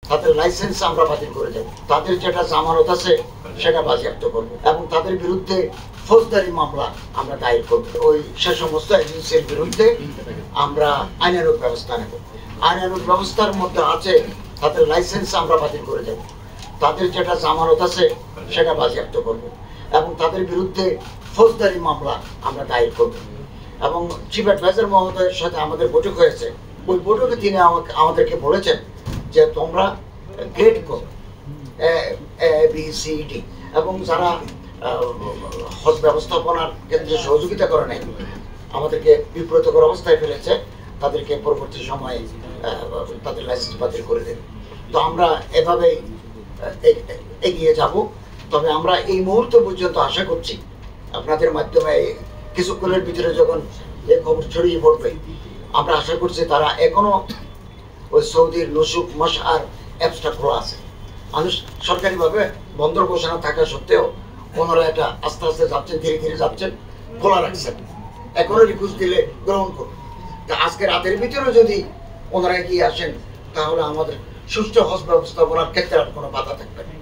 তাদের লাইসেন্স আমরা বাতিল করে দেব, তাদের যেটা জামানত আছে সেটা বাজেয়াপ্ত করব এবং তাদের বিরুদ্ধে ফৌজদারি মামলা আমরা দায়ের করব। ওই সে সমস্ত এজেন্সির বিরুদ্ধে আমরা আইনানুগ ব্যবস্থা নেব। আইনানুগ ব্যবস্থার মধ্যে আছে তাদের লাইসেন্স আমরা বাতিল করে দেব, তাদের যেটা জামানত আছে সেটা বাজেয়াপ্ত করব এবং তাদের বিরুদ্ধে ফৌজদারি মামলা আমরা দায়ের করব। এবং চিফ অ্যাডভাইজার মহোদয়ের সাথে আমাদের বৈঠক হয়েছে। ওই বৈঠকে তিনি আমাদেরকে বলেছেন যে তোমরা গ্রেড করো ABCD এবং যারা হজ ব্যবস্থাপনার ক্ষেত্রে সহযোগিতা করে নাই, আমাদেরকে বিব্রতকর অবস্থায় ফেলেছে, তাদেরকে পরবর্তী সময়ে তাদের লাইসেন্স বাতিল করে দেবে। তো আমরা এভাবেই এগিয়ে যাব। তবে আমরা এই মুহূর্ত পর্যন্ত আশা করছি আপনাদের মাধ্যমে কিছুক্ষণের ভিতরে যখন এই খবর ছড়িয়ে পড়বে, আমরা আশা করছি তারা এখনো ওই সৌদির নুসুক মশআর অ্যাপসটা খোলা আছে। মানুষ সরকারিভাবে বন্দর ঘোষণা থাকা সত্ত্বেও ওনারা এটা আস্তে আস্তে যাচ্ছেন, ধীরে ধীরে যাচ্ছেন, খোলা রাখছেন। এখনো রিকোয়েস্ট দিলে গ্রহণ করুন। তা আজকে রাতের ভিতরে যদি ওনারা এগিয়ে আসেন তাহলে আমাদের সুষ্ঠু হজ ব্যবস্থাপনার ক্ষেত্রে আর কোনো বাধা থাকবে না।